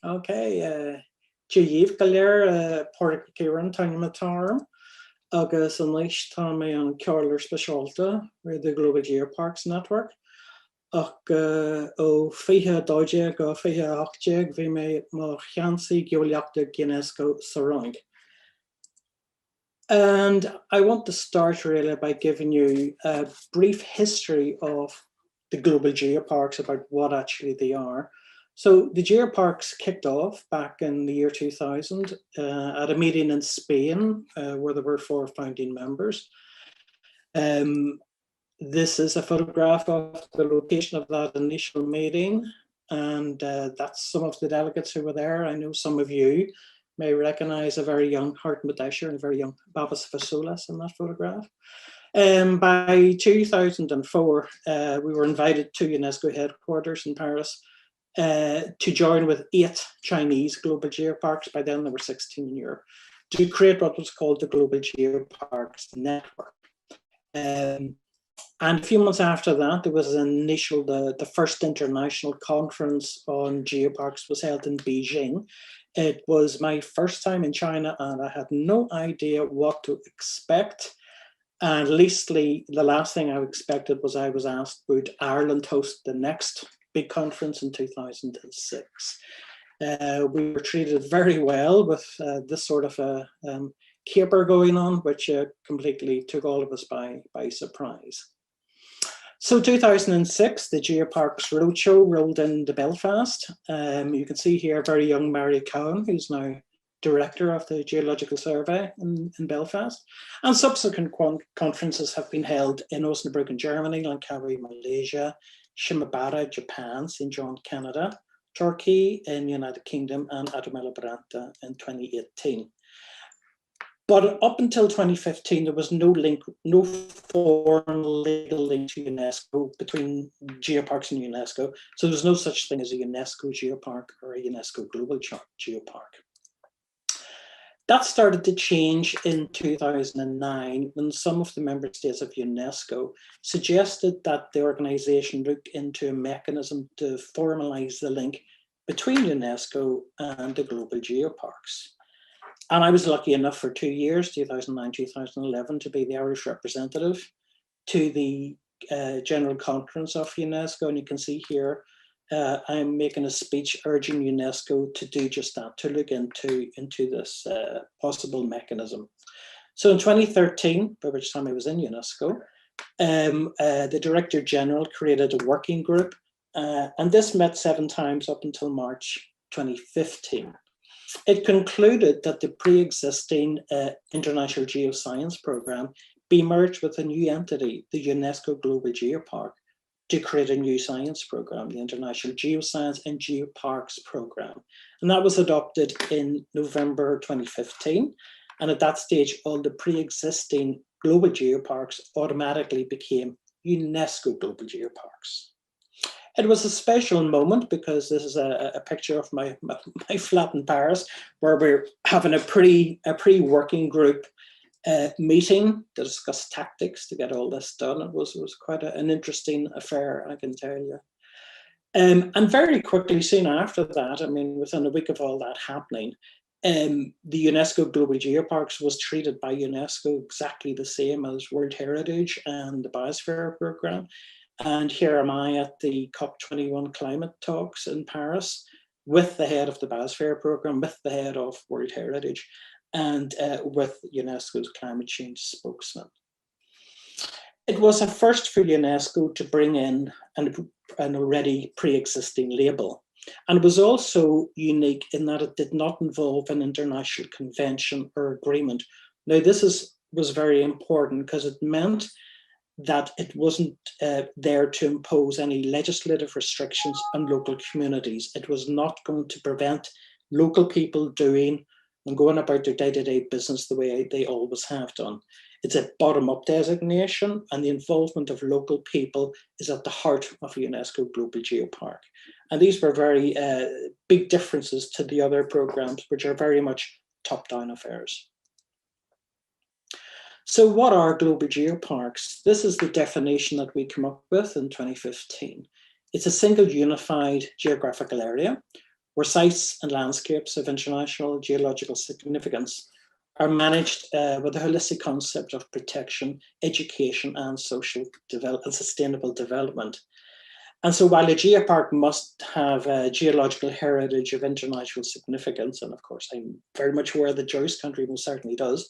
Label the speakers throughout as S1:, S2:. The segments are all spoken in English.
S1: Okay, Geopark galéir Pádraig Kieran Tannimatarm agus an leis tá mé an cearlar speisialta ri the Global Geoparks Network ach ó fiche dóide go fiche achtéag bhí mé má cheansaí geolaíochta UNESCO sa roiig. And I want to start really by giving you a brief history of the global geoparks, about what actually they are. So the geoparks kicked off back in the year 2000 at a meeting in Spain where there were 4 founding members. This is a photograph of the location of that initial meeting, and that's some of the delegates who were there. I know some of you may recognize a very young Hart Madesher and a very young Babas Fasolas in that photograph. By 2004, we were invited to UNESCO headquarters in Paris to join with 8 Chinese global geoparks. By then there were 16 in Europe, to create what was called the Global Geoparks Network. And a few months after that, there was an initial, the first international conference on geoparks was held in Beijing. It was my first time in China and I had no idea what to expect. And the last thing I expected was I was asked, would Ireland host the next big conference in 2006? We were treated very well with this sort of a caper going on, which completely took all of us by surprise. So 2006, the Geoparks Roadshow rolled into Belfast. You can see here very young Mary Cowan, who's now director of the Geological Survey in Belfast. And subsequent conferences have been held in Osnabrück in Germany, Langkawi, Malaysia, Shimabara, Japan, St. John, Canada, Turkey in the United Kingdom, and Atomela Branta in 2018. But up until 2015, there was no formal legal link to UNESCO between geoparks and UNESCO. So there's no such thing as a UNESCO geopark or a UNESCO global geopark. That started to change in 2009 when some of the member states of UNESCO suggested that the organization look into a mechanism to formalize the link between UNESCO and the global geoparks. And I was lucky enough for 2 years, 2009, 2011, to be the Irish representative to the General Conference of UNESCO. And you can see here, I'm making a speech urging UNESCO to do just that, to look into this possible mechanism. So in 2013, by which time I was in UNESCO, the Director General created a working group, and this met 7 times up until March 2015. It concluded that the pre-existing International Geoscience Programme be merged with a new entity, the UNESCO Global Geopark, to create a new science programme, the International Geoscience and Geoparks Programme. And that was adopted in November 2015. And at that stage, all the pre-existing global geoparks automatically became UNESCO Global Geoparks. It was a special moment because this is a picture of my flat in Paris, where we're having a pre-working group meeting to discuss tactics to get all this done. It was quite an interesting affair, I can tell you. And very quickly, soon after that, I mean, within a week of all that happening, the UNESCO Global Geoparks was treated by UNESCO exactly the same as World Heritage and the Biosphere Programme. And here am I at the COP21 climate talks in Paris with the head of the Biosphere Programme, with the head of World Heritage, and with UNESCO's climate change spokesman. It was a first for UNESCO to bring in an already pre-existing label. And it was also unique in that it did not involve an international convention or agreement. Now, this was very important because it meant that it wasn't there to impose any legislative restrictions on local communities. It was not going to prevent local people doing and going about their day-to-day business the way they always have done. It's a bottom-up designation, and the involvement of local people is at the heart of UNESCO Global Geopark. And these were very big differences to the other programs, which are very much top-down affairs. So what are global geoparks? This is the definition that we came up with in 2015. It's a single unified geographical area where sites and landscapes of international geological significance are managed with a holistic concept of protection, education, and social and sustainable development. And so while a geopark must have a geological heritage of international significance, and of course I'm very much aware that Joyce country most certainly does,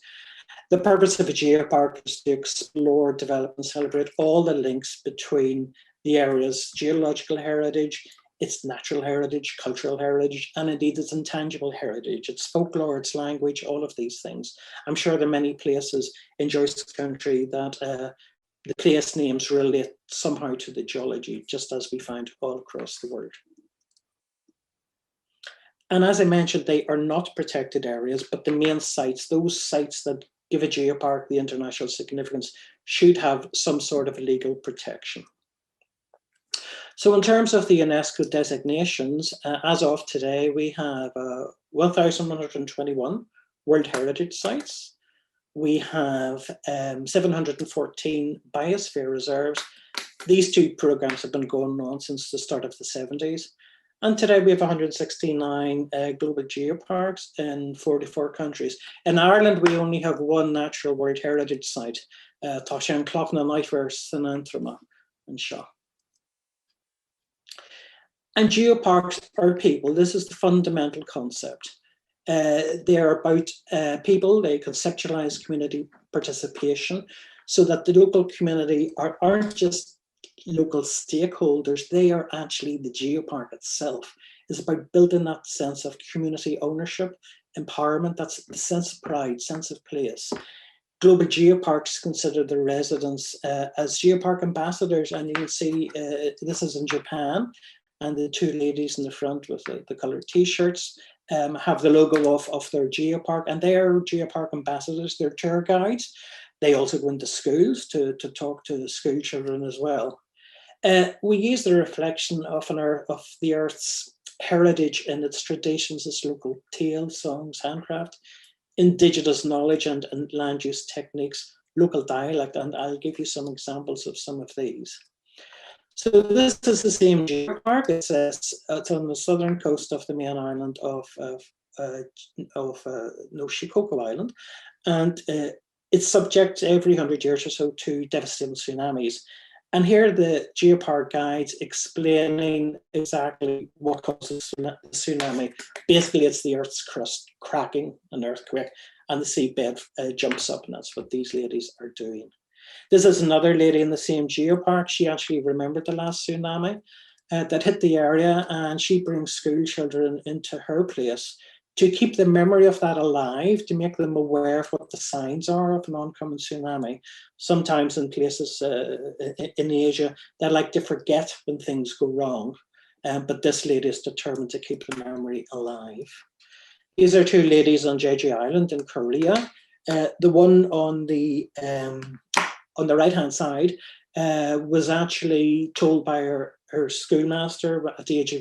S1: the purpose of a geopark is to explore, develop, and celebrate all the links between the area's geological heritage, its natural heritage, cultural heritage, and indeed its intangible heritage, its folklore, its language, all of these things. I'm sure there are many places in Joyce's country that the place names relate somehow to the geology, just as we find all across the world. And as I mentioned, they are not protected areas, but the main sites, those sites that give a geopark the international significance, should have some sort of legal protection. So in terms of the UNESCO designations, as of today, we have 1,121 World Heritage Sites. We have 714 biosphere reserves. These two programs have been going on since the start of the 70s. And today we have 169 global geoparks in 44 countries. In Ireland, we only have one natural World Heritage Site, Táisiún Clochna Nightmare San Anthrama in Shaw. And geoparks are people. This is the fundamental concept. They're about people. They conceptualize community participation so that the local community aren't just local stakeholders, they are actually the geopark itself. It's about building that sense of community ownership, empowerment, that's the sense of pride, sense of place. Global geoparks consider their residents as geopark ambassadors, and you can see this is in Japan, and the two ladies in the front with the colored t-shirts have the logo of their geopark, and they are geopark ambassadors, they're tour guides. They also go into schools to talk to the school children as well. We use the reflection of the Earth's heritage and its traditions as local tales, songs, handcraft, indigenous knowledge and land use techniques, local dialect, and I'll give you some examples of some of these. So this is the same geopark. It's on the southern coast of the main island of Shikoku Island, and it's subject every 100 years or so to devastating tsunamis. And here the geopark guides explaining exactly what causes the tsunami. Basically, it's the Earth's crust cracking, an earthquake, and the seabed jumps up, and that's what these ladies are doing. This is another lady in the same geopark. She actually remembered the last tsunami that hit the area, and she brings school children into her place to keep the memory of that alive, to make them aware of what the signs are of an oncoming tsunami. Sometimes in places in Asia, they like to forget when things go wrong, but this lady is determined to keep the memory alive. These are two ladies on Jeju Island in Korea. The one on the right-hand side was actually told by her schoolmaster at the age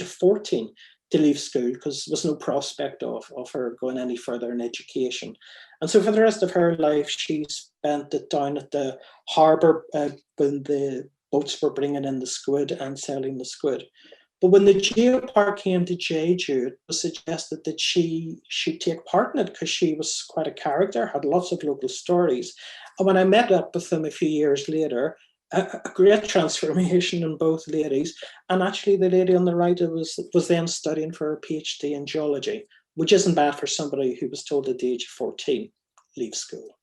S1: of 14 to leave school because there was no prospect of her going any further in education. And so for the rest of her life, she spent it down at the harbour when the boats were bringing in the squid and selling the squid. But when the geopark came to Jeju, it was suggested that she should take part in it because she was quite a character, had lots of local stories. And when I met up with them a few years later, a great transformation in both ladies. And actually the lady on the right was then studying for her PhD in geology, which isn't bad for somebody who was told at the age of 14, leave school.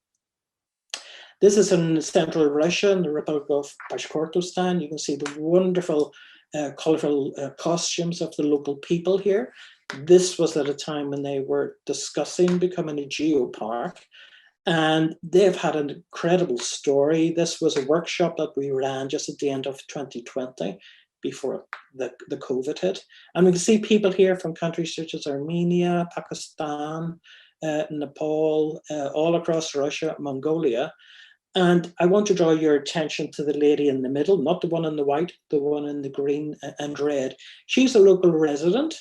S1: This is in central Russia, in the Republic of Bashkortostan. You can see the wonderful colorful costumes of the local people here. This was at a time when they were discussing becoming a geopark. And they've had an incredible story. This was a workshop that we ran just at the end of 2020, before the COVID hit. And we can see people here from countries such as Armenia, Pakistan, Nepal, all across Russia, Mongolia. And I want to draw your attention to the lady in the middle, not the one in the white, the one in the green and red. She's a local resident.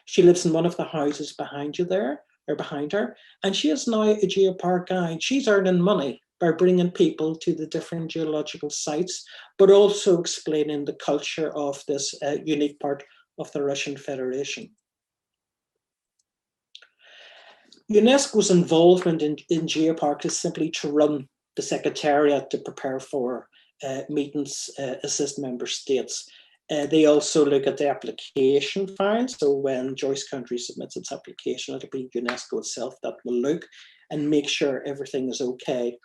S1: She lives in one of the houses behind you there, or behind her, and she is now a geopark guide. She's earning money by bringing people to the different geological sites, but also explaining the culture of this unique part of the Russian Federation. UNESCO's involvement in Geopark is simply to run the Secretariat to prepare for meetings, assist member states. They also look at the application file. So when Joyce country submits its application, it'll be UNESCO itself that will look and make sure everything is okay.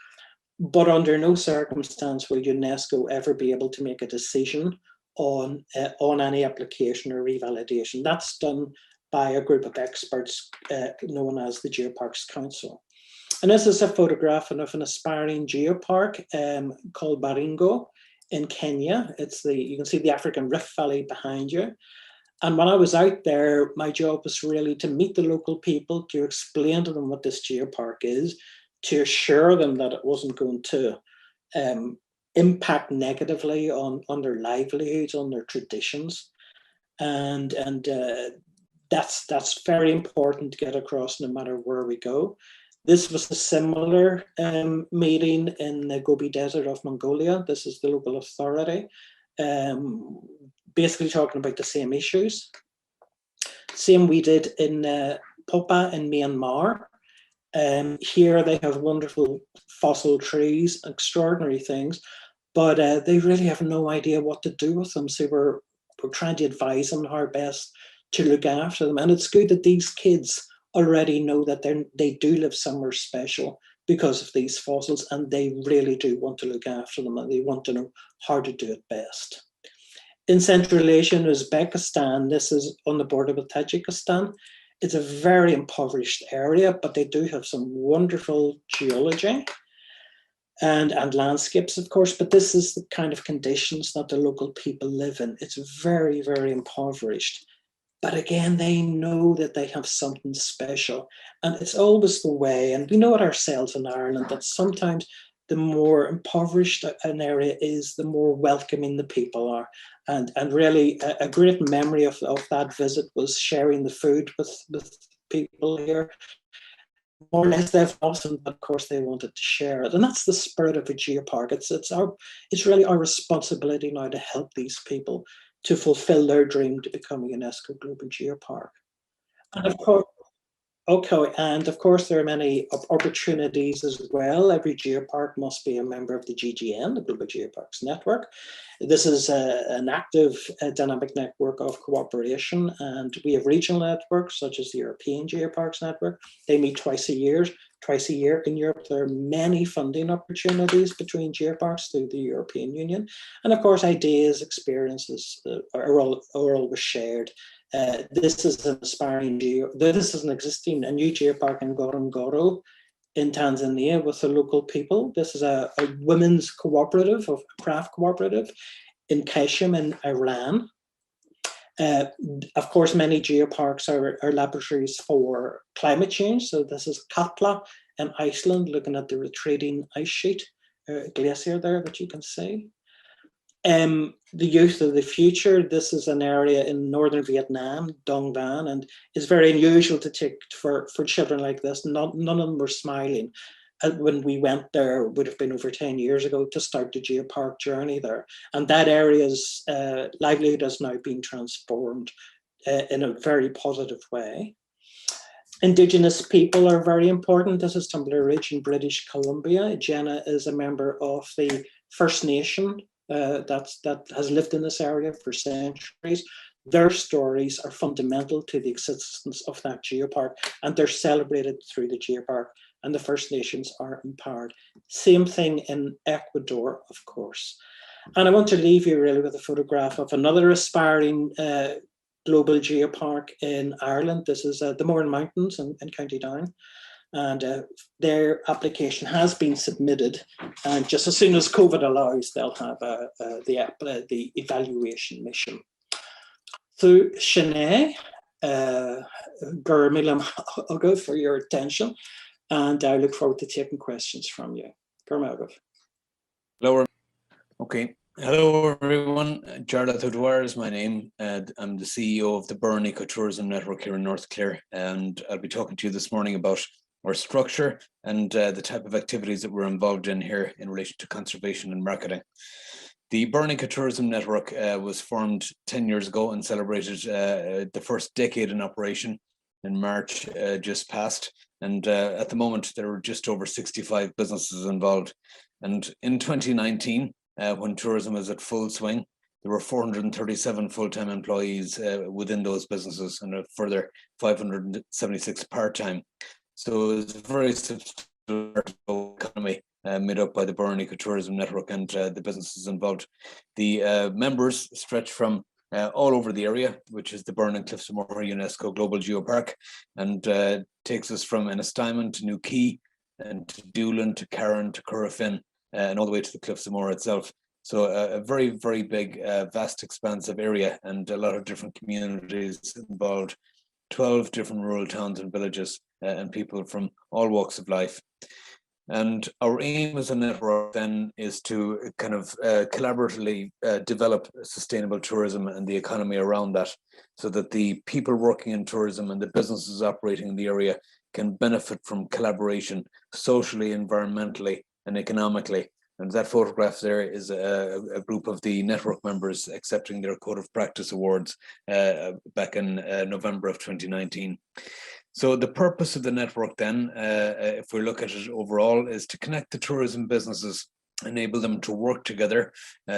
S1: But under no circumstance will UNESCO ever be able to make a decision on any application or revalidation. That's done by a group of experts known as the Geoparks Council. And this is a photograph of an aspiring geopark called Baringo in Kenya. You can see the African Rift Valley behind you. And when I was out there, my job was really to meet the local people, to explain to them what this geopark is, to assure them that it wasn't going to impact negatively on their livelihoods, on their traditions. And that's very important to get across no matter where we go. This was a similar meeting in the Gobi Desert of Mongolia. This is the local authority, basically talking about the same issues. Same we did in Popa in Myanmar. Here they have wonderful fossil trees, extraordinary things, but they really have no idea what to do with them. So we're trying to advise them how best to look after them. And it's good that these kids already know that they do live somewhere special because of these fossils, and they really do want to look after them, and they want to know how to do it best. In Central Asia and Uzbekistan, this is on the border with Tajikistan. It's a very impoverished area, but they do have some wonderful geology and landscapes, of course, but this is the kind of conditions that the local people live in. It's very, very impoverished. But again, they know that they have something special. And it's always the way, and we know it ourselves in Ireland, that sometimes the more impoverished an area is, the more welcoming the people are. And really, a great memory of that visit was sharing the food with people here. More or less, they've often, but of course, they wanted to share it. And that's the spirit of a geopark. It's really our responsibility now to help these people to fulfill their dream to become a UNESCO Global Geopark. And of course, there are many opportunities as well. Every geopark must be a member of the GGN, the Global Geoparks Network. This is an active dynamic network of cooperation, and we have regional networks such as the European Geoparks Network. They meet twice a year. In Europe, there are many funding opportunities between geoparks through the European Union. And of course, ideas, experiences are always shared. This is an existing a new geopark in Ngorongoro in Tanzania with the local people. This is a women's cooperative, a craft cooperative in Kashim in Iran. Of course, many geoparks are laboratories for climate change. So this is Katla in Iceland, looking at the retreating ice sheet, glacier there that you can see. The youth of the future, this is an area in northern Vietnam, Dong Van, and it's very unusual to take for children like this. None of them were smiling. When we went there, it would have been over 10 years ago to start the geopark journey there. And that area's livelihood has now been transformed in a very positive way. Indigenous people are very important. This is Tumbler Ridge in British Columbia. Jenna is a member of the First Nation that has lived in this area for centuries. Their stories are fundamental to the existence of that geopark, and they're celebrated through the geopark, and the First Nations are empowered. Same thing in Ecuador, of course. And I want to leave you really with a photograph of another aspiring global geopark in Ireland. This is the Mourne Mountains in County Down. And their application has been submitted. And just as soon as COVID allows, they'll have the evaluation mission. So, Sinead, I'll go for your attention, and I look forward to taking questions from you.
S2: Hello. Okay. Hello, everyone. Jarlath O'Dwyer is my name. I'm the CEO of the Burren Ecotourism Network here in North Clare, and I'll be talking to you this morning about our structure and the type of activities that we're involved in here in relation to conservation and marketing. The Burn Ecotourism Network was formed 10 years ago and celebrated the first decade in operation in March just past. And at the moment, there are just over 65 businesses involved. And in 2019, when tourism was at full swing, there were 437 full-time employees within those businesses and a further 576 part-time. So it's a very substantial economy made up by the Burn Ecotourism Network and the businesses involved. The members stretch from all over the area, which is the Burn and Cliffs of Moher UNESCO Global Geopark, and takes us from Ennistimon to New Quay and to Doolin to Carron to Currafin and all the way to the Cliffs of Moher itself. So a very, very big, vast, expansive area and a lot of different communities involved, 12 different rural towns and villages and people from all walks of life. And our aim as a network then is to kind of collaboratively develop sustainable tourism and the economy around that, so that the people working in tourism and the businesses operating in the area can benefit from collaboration socially, environmentally, and economically. And that photograph there is a group of the network members accepting their Code of Practice Awards back in November of 2019. So the purpose of the network then, if we look at it overall, is to connect the tourism businesses, enable them to work together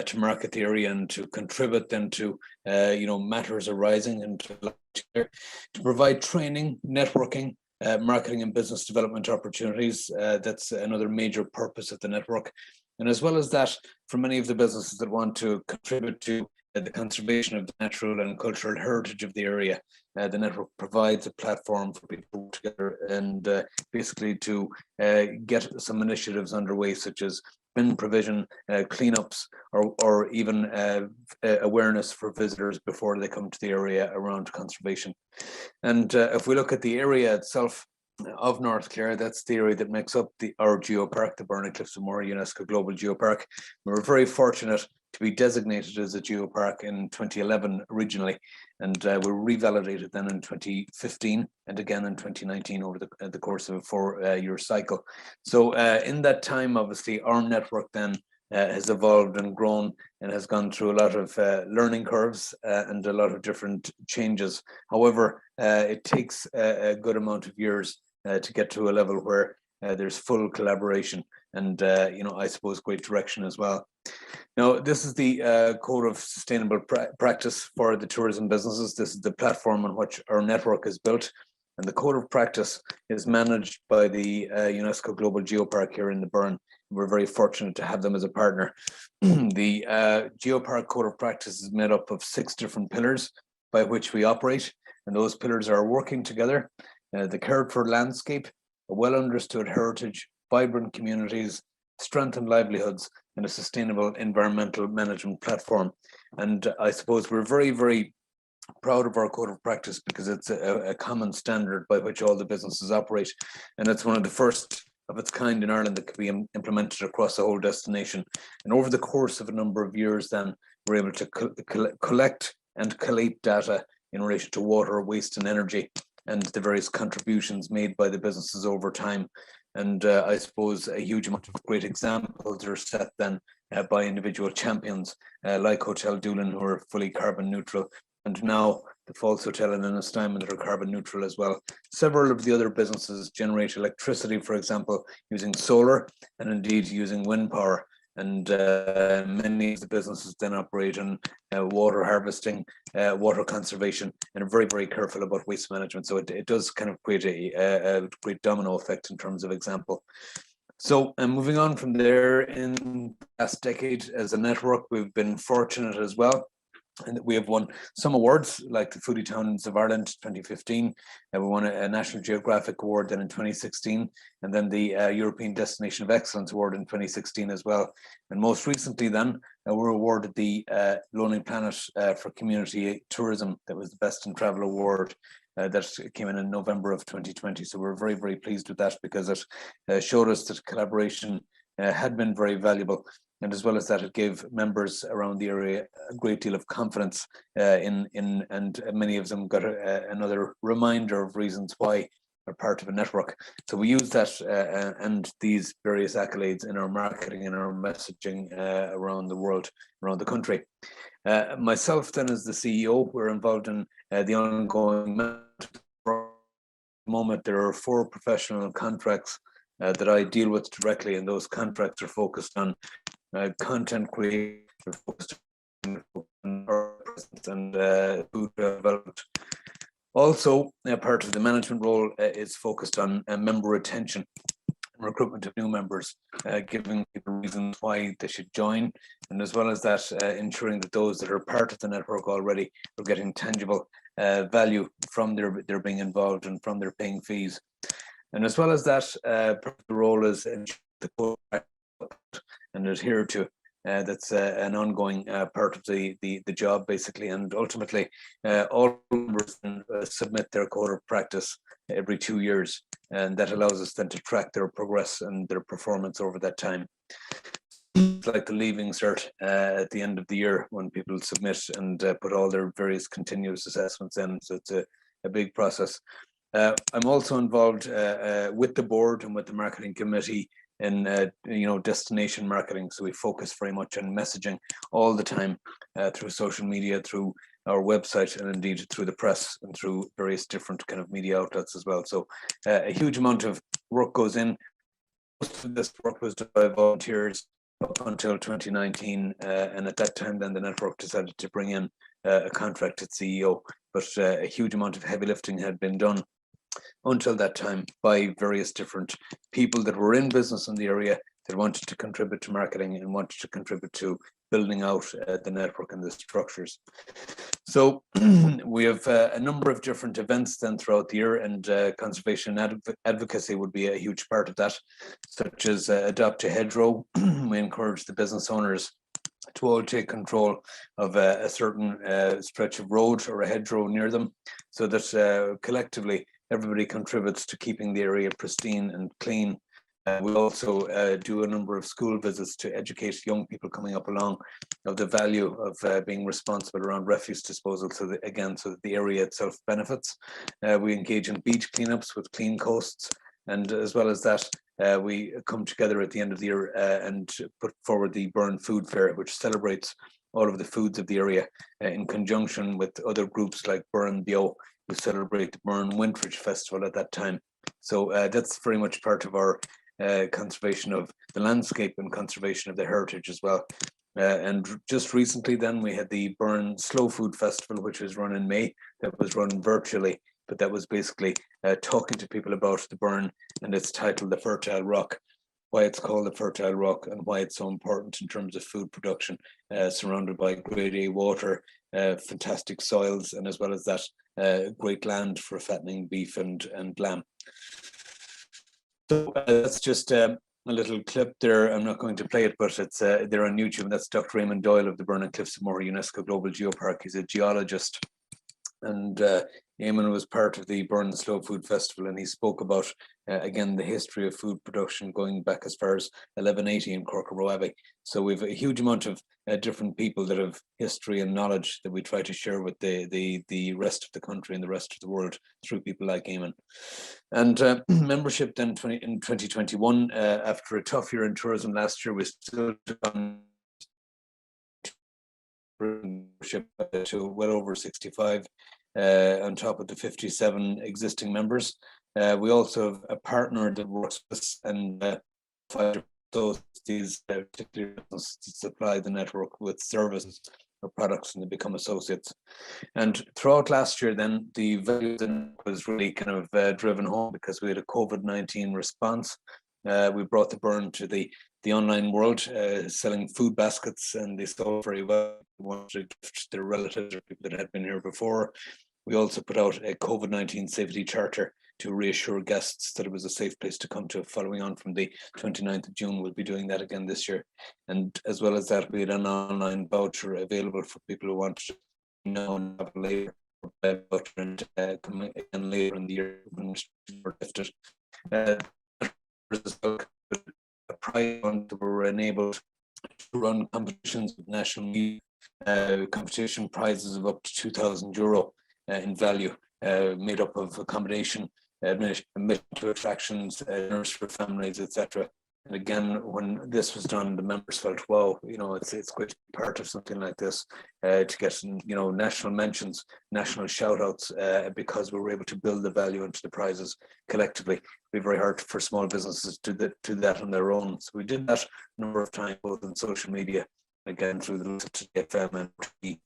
S2: to market the area and to contribute then to matters arising and to provide training, networking, marketing and business development opportunities. That's another major purpose of the network. And as well as that, for many of the businesses that want to contribute to the conservation of the natural and cultural heritage of the area, the network provides a platform for people to work together and basically to get some initiatives underway, such as bin provision, cleanups, or even awareness for visitors before they come to the area around conservation. And if we look at the area itself of North Clare, that's the area that makes up our geopark, the Burn and Cliffs of Moher UNESCO Global Geopark. We're very fortunate to be designated as a geopark in 2011 originally, and were revalidated then in 2015 and again in 2019 over the course of a 4-year cycle. So in that time, obviously, our network then has evolved and grown and has gone through a lot of learning curves and a lot of different changes. However, it takes a good amount of years to get to a level where there's full collaboration and, I suppose, great direction as well. Now, this is the Code of Sustainable Practice for the tourism businesses. This is the platform on which our network is built. And the Code of Practice is managed by the UNESCO Global Geopark here in the Burn. We're very fortunate to have them as a partner. The Geopark Code of Practice is made up of 6 different pillars by which we operate. And those pillars are working together, the cared for landscape, a well understood heritage, vibrant communities, strengthened livelihoods, and a sustainable environmental management platform. And I suppose we're very, very proud of our Code of Practice because it's a common standard by which all the businesses operate. And it's one of the first of its kind in Ireland that could be implemented across the whole destination. And over the course of a number of years then, we're able to collect and collate data in relation to water, waste and energy and the various contributions made by the businesses over time. And I suppose a huge amount of great examples are set then by individual champions like Hotel Doolin, who are fully carbon neutral, and now the Falls Hotel in Ennistimon that are carbon neutral as well. Several of the other businesses generate electricity, for example, using solar and indeed using wind power. And many of the businesses then operate on water harvesting, water conservation, and are very, very careful about waste management. So it does kind of create a great domino effect in terms of example. So moving on from there, in the last decade as a network, we've been fortunate as well. And we have won some awards like the Foodie Towns of Ireland 2015. We won a National Geographic Award then in 2016, and then the European Destination of Excellence Award in 2016 as well. And most recently then, we were awarded the Lonely Planet for Community Tourism. That was the Best in Travel Award. That came in November of 2020. So we're very, very pleased with that because it showed us that collaboration had been very valuable. And as well as that, it gave members around the area a great deal of confidence and many of them got another reminder of reasons why are part of a network. So we use that and these various accolades in our marketing and our messaging around the world, around the country. Myself then as the CEO, we're involved in the ongoing moment. There are 4 professional contracts that I deal with directly, and those contracts are focused on content creation, focused on and food development. Also, part of the management role is focused on member retention and recruitment of new members, giving people reasons why they should join, and as well as that, ensuring that those that are part of the network already are getting tangible value from their being involved and from their paying fees. And as well as that, part of the role is the code and adhere to. That's an ongoing part of the job, basically, and ultimately all members submit their code of practice every 2 years, and that allows us then to track their progress and their performance over that time. It's like the leaving cert at the end of the year when people submit and put all their various continuous assessments in, so it's a big process. I'm also involved with the board and with the marketing committee in destination marketing. So we focus very much on messaging all the time through social media, through our website, and indeed through the press and through various different kind of media outlets as well. So a huge amount of work goes in. Most of this work was done by volunteers up until 2019, and at that time then the network decided to bring in a contracted CEO, but a huge amount of heavy lifting had been done until that time by various different people that were in business in the area that wanted to contribute to marketing and wanted to contribute to building out the network and the structures. So we have a number of different events then throughout the year, and conservation advocacy would be a huge part of that, such as Adopt a Hedgerow. We encourage the business owners to all take control of a certain stretch of road or a hedgerow near them, so that collectively everybody contributes to keeping the area pristine and clean. We also do a number of school visits to educate young people coming up along of the value of being responsible around refuse disposal, so that the area itself benefits. We engage in beach cleanups with clean coasts, and as well as that, we come together at the end of the year and put forward the Burn Food Fair, which celebrates all of the foods of the area in conjunction with other groups like Burn Bio, who celebrate the Burn Wintridge Festival at that time. So that's very much part of our conservation of the landscape and conservation of the heritage as well. And just recently then we had the Burn Slow Food Festival, which was run in May, that was run virtually, but that was basically talking to people about the burn, and it's titled The Fertile Rock, why it's called the Fertile Rock and why it's so important in terms of food production, surrounded by grade A water, fantastic soils, and as well as that, great land for fattening beef and lamb. So that's just a little clip there. I'm not going to play it, but it's there on YouTube. That's Dr. Raymond Doyle of the Burn and Cliffs of Moher UNESCO Global Geopark. He's a geologist, and Eamon was part of the Burn Slow Food Festival, and he spoke about, again, the history of food production going back as far as 1180 in Corker Abbey. So we've a huge amount of different people that have history and knowledge that we try to share with the rest of the country and the rest of the world through people like Eamon. And membership then in 2021, after a tough year in tourism last year, we still took on membership to well over 65. On top of the 57 existing members. We also have a partner that works with us and these particular to supply the network with services or products, and they become associates. And throughout last year then, the value then was really kind of driven home because we had a COVID-19 response. We brought the Burn to the online world, selling food baskets, and they sold very well. We wanted to gift their relatives or people that had been here before. We also put out a COVID-19 safety charter to reassure guests that it was a safe place to come to. Following on from the 29th of June, we'll be doing that again this year. And as well as that, we had an online voucher available for people who want to know and have a later voucher and come again later in the year when restrictions were lifted. A prize fund that were enabled to run competitions with national media, competition prizes of up to €2,000 in value, made up of accommodation, admission to attractions, dinners for families, etc. And again, when this was done, the members felt, wow, you know, it's great to be part of something like this, to get, you know, national mentions, national shout outs, because we were able to build the value into the prizes collectively. It'd be very hard for small businesses to do that on their own. So we did that a number of times, both on social media, again, through the FM and TV.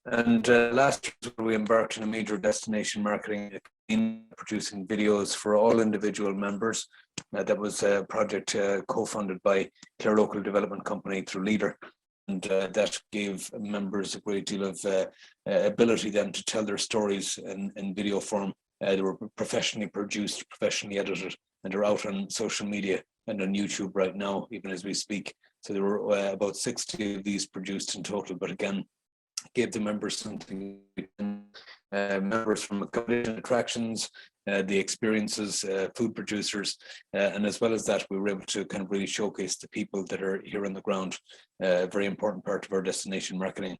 S2: And last year we embarked on a major destination marketing campaign, producing videos for all individual members. That was a project co-funded by Clare Local Development Company through Leader. And that gave members a great deal of ability then to tell their stories in video form. They were professionally produced, professionally edited, and they're out on social media and on YouTube right now, even as we speak. So there were about 60 of these produced in total, but again, gave the members something, members from accommodation attractions, the experiences, food producers, and as well as that, we were able to kind of really showcase the people that are here on the ground, a very important part of our destination marketing.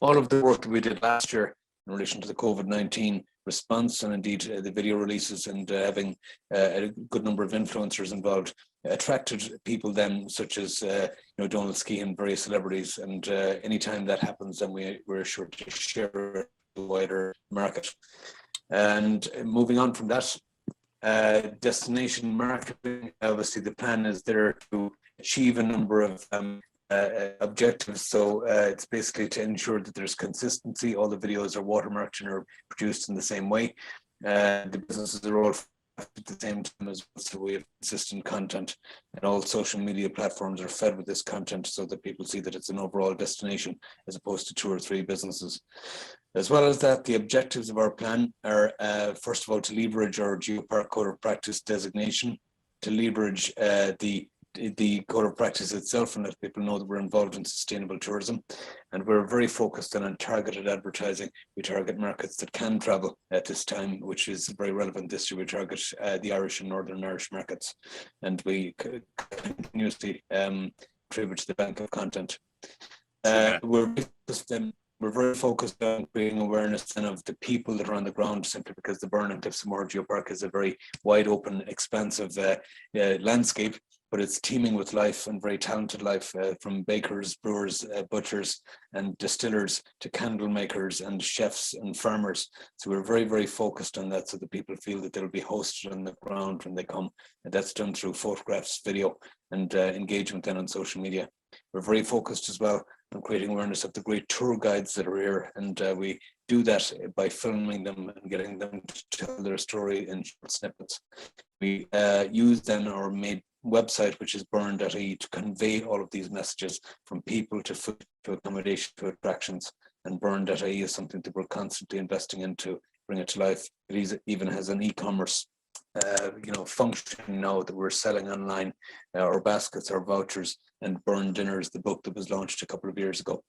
S2: All of the work that we did last year in relation to the COVID-19 response, and indeed the video releases, and having a good number of influencers involved, attracted people then such as you know, Donald Skehan, various celebrities, and anytime that happens, then we're sure to share the wider market. And moving on from that, destination marketing, obviously the plan is there to achieve a number of objectives. So it's basically to ensure that there's consistency. All the videos are watermarked and are produced in the same way. The businesses are all at the same time as well, so we have consistent content, and all social media platforms are fed with this content so that people see that it's an overall destination as opposed to 2 or 3 businesses. As well as that, the objectives of our plan are first of all to leverage our Geopark Code of Practice designation, to leverage the code of practice itself and let people know that we're involved in sustainable tourism. And we're very focused on targeted advertising. We target markets that can travel at this time, which is very relevant this year. We target the Irish and Northern Irish markets, and we continuously contribute to the bank of content. We're very focused on creating awareness then of the people that are on the ground, simply because the Burren and Cliffs of Moher Geopark is a very wide open, expansive landscape, but it's teeming with life and very talented life, from bakers, brewers, butchers and distillers to candle makers and chefs and farmers. So we're very, very focused on that, so that people feel that they'll be hosted on the ground when they come. And that's done through photographs, video, and engagement then on social media. We're very focused as well on creating awareness of the great tour guides that are here, and we do that by filming them and getting them to tell their story in short snippets. We use then our main website, which is burn.ie, to convey all of these messages, from people to food to accommodation to attractions. And burn.ie is something that we're constantly investing into, bring it to life. It even has an e-commerce function now that we're selling online, our baskets, our vouchers, and Burn Dinners, the book that was launched a couple of years ago.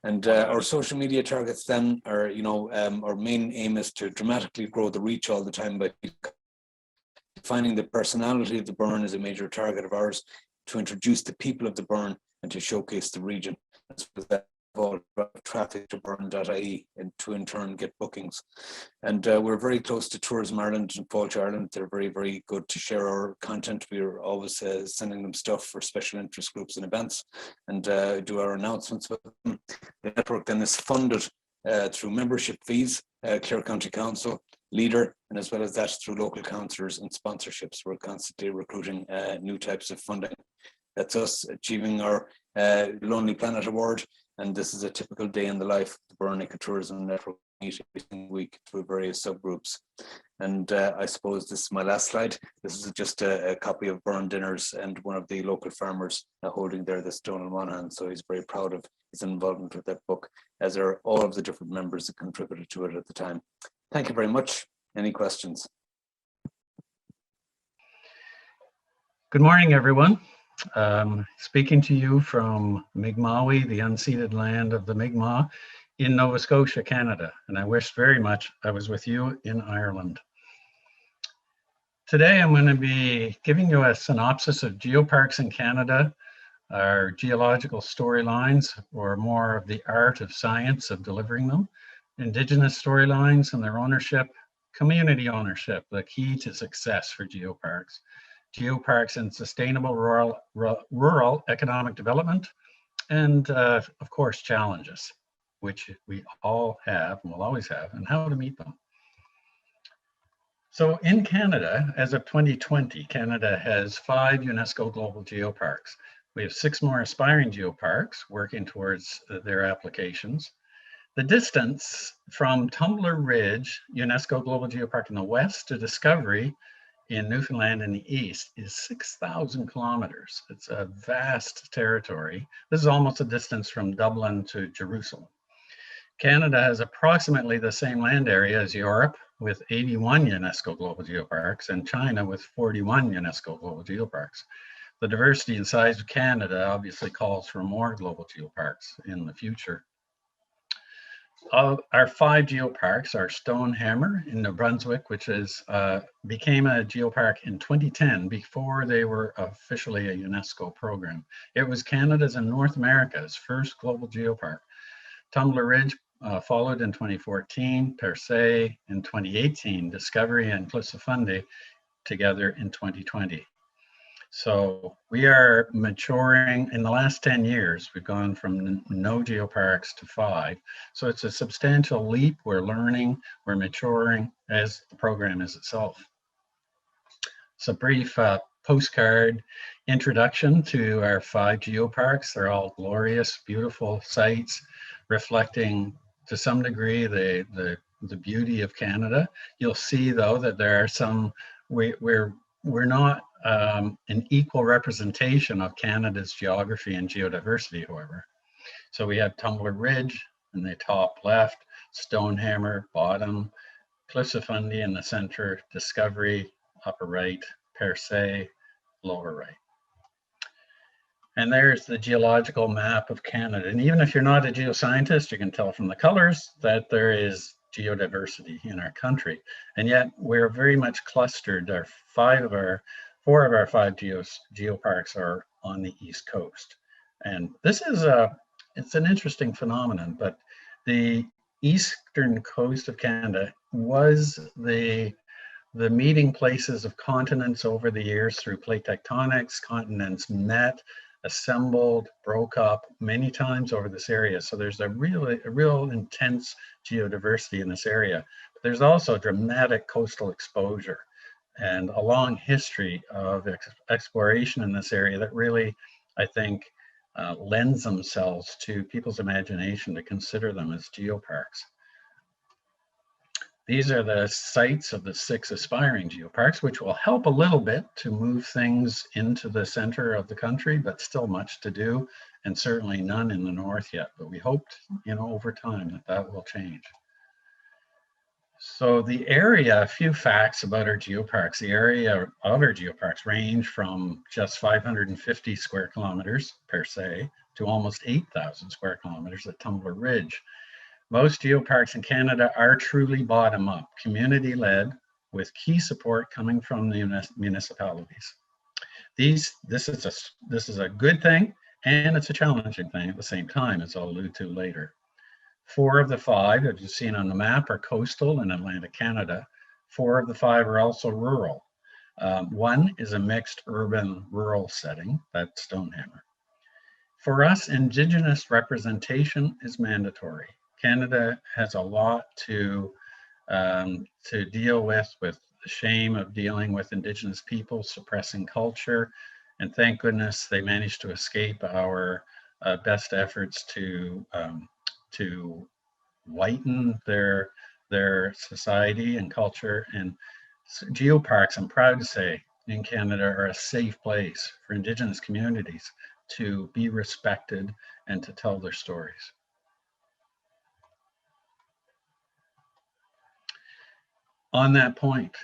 S2: And our social media targets then are, our main aim is to dramatically grow the reach all the time by defining the personality of the Burn as a major target of ours, to introduce the people of the Burn and to showcase the region. That all traffic to burn.ie, and to in turn get bookings. And we're very close to Tourism Ireland and Fáilte Ireland. They're very, very good to share our content. We're always sending them stuff for special interest groups and events, and do our announcements with them. The network then is funded through membership fees, Clare County Council, Leader, and as well as that through local councillors and sponsorships. We're constantly recruiting new types of funding. That's us achieving our Lonely Planet Award. And this is a typical day in the life of the Burren Ecotourism Network, meet every single week through various subgroups. And I suppose this is my last slide. This is just a copy of Burn Dinners and one of the local farmers holding there this Donald Monaghan. So he's very proud of his involvement with that book, as are all of the different members that contributed to it at the time. Thank you very much. Any questions?
S3: Good morning, everyone. Speaking to you from Mi'kma'ki, the unceded land of the Mi'kmaq in Nova Scotia, Canada. And I wish very much I was with you in Ireland. Today, I'm going to be giving you a synopsis of geoparks in Canada, our geological storylines, or more of the art of science of delivering them, Indigenous storylines and their ownership, community ownership, the key to success for geoparks. Geoparks and sustainable rural economic development, and of course, challenges, which we all have and will always have, and how to meet them. So in Canada, as of 2020, Canada has 5 UNESCO Global Geoparks. We have 6 more aspiring geoparks working towards their applications. The distance from Tumbler Ridge, UNESCO Global Geopark in the west, to Discovery in Newfoundland in the east is 6,000 kilometers. It's a vast territory. This is almost a distance from Dublin to Jerusalem. Canada has approximately the same land area as Europe, with 81 UNESCO Global Geoparks, and China with 41 UNESCO Global Geoparks. The diversity and size of Canada obviously calls for more global geoparks in the future. Our 5 geoparks are Stonehammer in New Brunswick, which became a geopark in 2010 before they were officially a UNESCO program. It was Canada's and North America's first global geopark. Tumbler Ridge followed in 2014, Percé in 2018, Discovery and Clissofundy together in 2020. So we are maturing. In the last 10 years, we've gone from no geoparks to 5. So it's a substantial leap. We're learning, we're maturing as the program is itself. So brief postcard introduction to our 5 geoparks. They're all glorious, beautiful sites reflecting to some degree the beauty of Canada. You'll see though that there are some, we're not an equal representation of Canada's geography and geodiversity, however. So we have Tumbler Ridge in the top left, Stonehammer bottom, Clissofundy in the center, Discovery upper right, Percé lower right. And there's the geological map of Canada. And even if you're not a geoscientist, you can tell from the colors that there is geodiversity in our country. And yet we're very much clustered. 4 of our 5 geoparks are on the East Coast. And this is it's an interesting phenomenon, but the eastern coast of Canada was the meeting places of continents over the years through plate tectonics. Continents met, assembled, broke up many times over this area. So there's a real intense geodiversity in this area. But there's also dramatic coastal exposure and a long history of exploration in this area that really, I think, lends themselves to people's imagination to consider them as geoparks. These are the sites of the 6 aspiring geoparks, which will help a little bit to move things into the center of the country, but still much to do, and certainly none in the north yet. But we hoped, over time that will change. So the area, a few facts about our geoparks. The area of our geoparks range from just 550 square kilometers per se to almost 8,000 square kilometers at Tumbler Ridge. Most geoparks in Canada are truly bottom-up, community-led, with key support coming from the municipalities. This is a good thing, and it's a challenging thing at the same time, as I'll allude to later. 4 of the 5, as you've seen on the map, are coastal in Atlantic Canada. 4 of the 5 are also rural. 1 is a mixed urban-rural setting, that's Stonehammer. For us, Indigenous representation is mandatory. Canada has a lot to deal with the shame of dealing with Indigenous people, suppressing culture, and thank goodness they managed to escape our best efforts to whiten their society and culture. And geoparks, I'm proud to say, in Canada are a safe place for Indigenous communities to be respected and to tell their stories. On that point,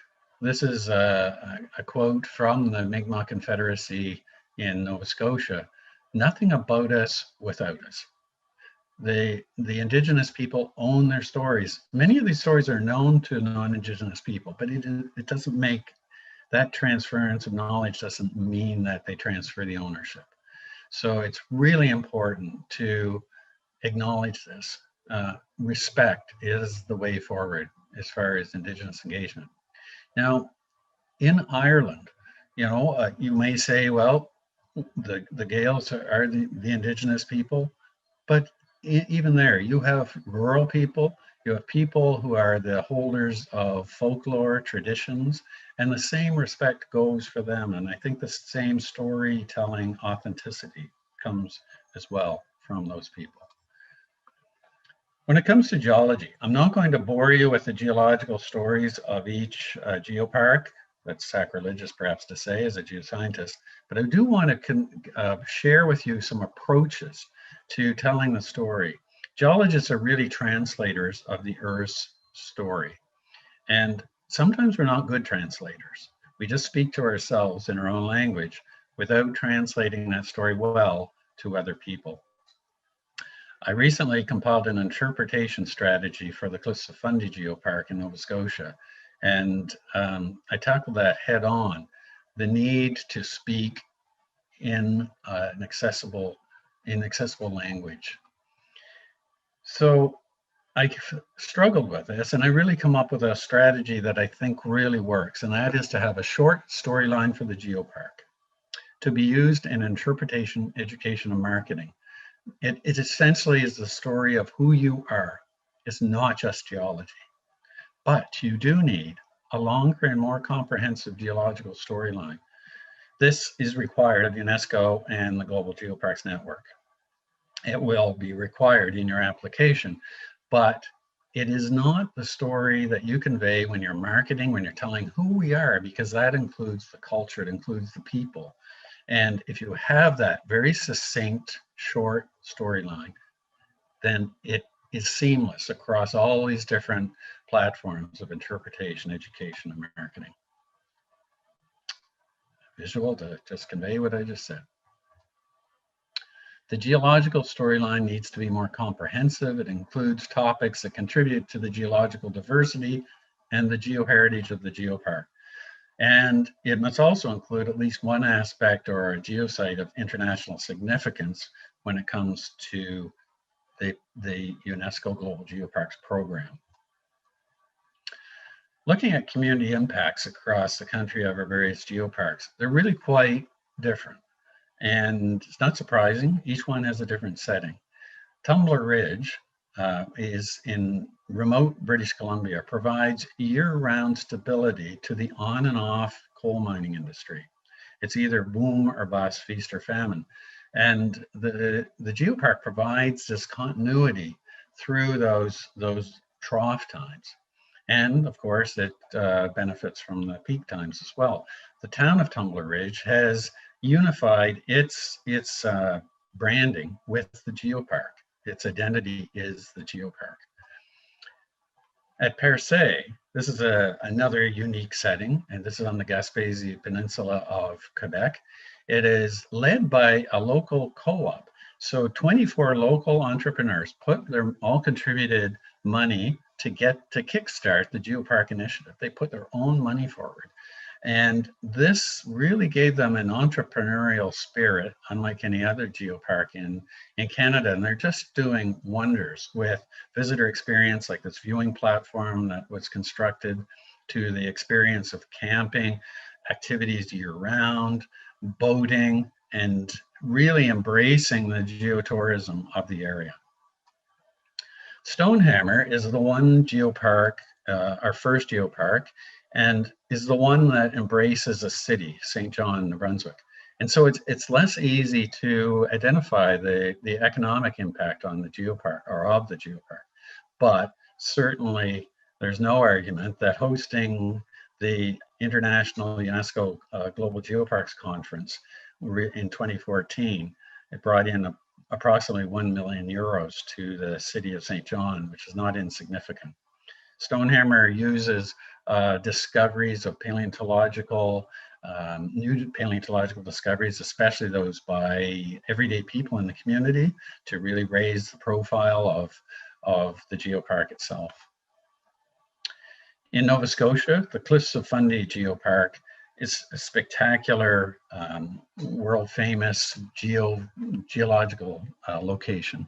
S3: this is a quote from the Mi'kmaq Confederacy in Nova Scotia. Nothing about us without us. The Indigenous people own their stories. Many of these stories are known to non-Indigenous people, but it doesn't make, that transference of knowledge doesn't mean that they transfer the ownership. So it's really important to acknowledge this. Respect is the way forward. as far as Indigenous engagement. Now, in Ireland, you may say, well, the Gaels are the Indigenous people, but even there, you have rural people, you have people who are the holders of folklore, traditions, and the same respect goes for them. And I think the same storytelling authenticity comes as well from those people. When it comes to geology, I'm not going to bore you with the geological stories of each geopark. That's sacrilegious perhaps to say as a geoscientist, but I do want to share with you some approaches to telling the story. Geologists are really translators of the Earth's story. And sometimes we're not good translators. We just speak to ourselves in our own language without translating that story well to other people. I recently compiled an interpretation strategy for the Cliffs of Fundy Geopark in Nova Scotia, and I tackled that head on, the need to speak in accessible language. So I struggled with this, and I really come up with a strategy that I think really works, and that is to have a short storyline for the geopark to be used in interpretation, education, and marketing. It essentially is the story of who you are. It's not just geology, but you do need a longer and more comprehensive geological storyline. This is required of UNESCO and the Global Geoparks Network. It will be required in your application, but it is not the story that you convey when you're marketing, when you're telling who we are, because that includes the culture, it includes the people. And if you have that very succinct, short storyline, then it is seamless across all these different platforms of interpretation, education, and marketing. Visual to just convey what I just said. The geological storyline needs to be more comprehensive. It includes topics that contribute to the geological diversity and the geoheritage of the geopark. And it must also include at least one aspect or a geosite of international significance when it comes to the UNESCO Global Geoparks program. Looking at community impacts across the country of our various geoparks, they're really quite different. And it's not surprising, each one has a different setting. Tumbler Ridge is in remote British Columbia, provides year-round stability to the on and off coal mining industry. It's either boom or bust, feast or famine. And the geopark provides this continuity through those trough times. And of course, it benefits from the peak times as well. The town of Tumbler Ridge has unified its branding with the geopark. Its identity is the geopark. At Percé, this is another unique setting, and this is on the Gaspésie Peninsula of Quebec. It is led by a local co-op. So 24 local entrepreneurs all contributed money to kickstart the Geopark initiative. They put their own money forward. And this really gave them an entrepreneurial spirit, unlike any other geopark in Canada. And they're just doing wonders with visitor experience, like this viewing platform that was constructed, to the experience of camping, activities year-round, boating, and really embracing the geotourism of the area. Stonehammer is the one geopark, our first geopark, and is the one that embraces a city, St. John, New Brunswick. And so it's less easy to identify the economic impact on the geopark or of the geopark. But certainly there's no argument that hosting the International UNESCO Global Geoparks Conference in 2014, it brought in approximately 1 million euros to the city of St. John, which is not insignificant. Stonehammer uses discoveries of paleontological, new paleontological discoveries, especially those by everyday people in the community, to really raise the profile of the geopark itself. In Nova Scotia, the Cliffs of Fundy Geopark is a spectacular, world-famous geological location.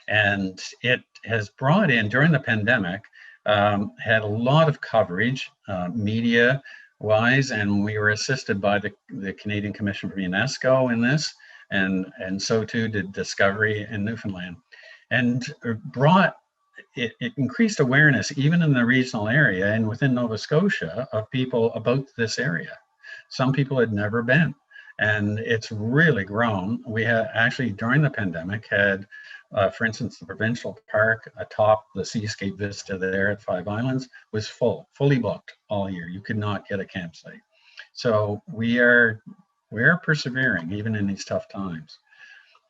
S3: And it has brought in, during the pandemic, had a lot of coverage, media-wise, and we were assisted by the Canadian Commission for UNESCO in this, and so too did Discovery in Newfoundland. And it increased awareness even in the regional area and within Nova Scotia of people about this area. Some people had never been, and it's really grown. We had actually during the pandemic had, for instance, the provincial park atop the seascape vista there at Five Islands was fully booked all year. You could not get a campsite. So we are persevering even in these tough times.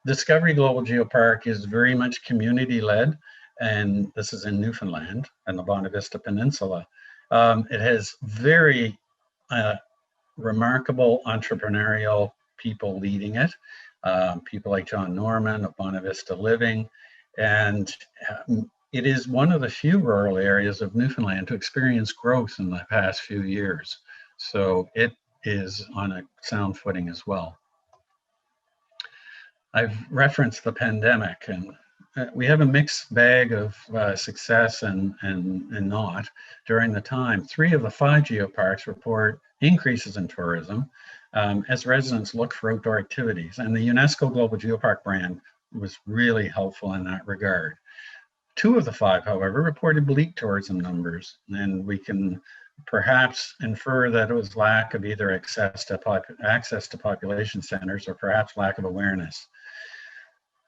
S3: Discovery Global Geopark is very much community-led, and this is in Newfoundland and the Bonavista Vista Peninsula. It has very remarkable entrepreneurial people leading it, people like John Norman of Bonavista Vista Living, and it is one of the few rural areas of Newfoundland to experience growth in the past few years. So it is on a sound footing as well. I've referenced the pandemic, and we have a mixed bag of success and not during the time. 3 of the 5 geoparks report increases in tourism as residents look for outdoor activities, and the UNESCO Global Geopark brand was really helpful in that regard. 2 of the 5, however, reported bleak tourism numbers, and we can perhaps infer that it was lack of either access to population centers or perhaps lack of awareness.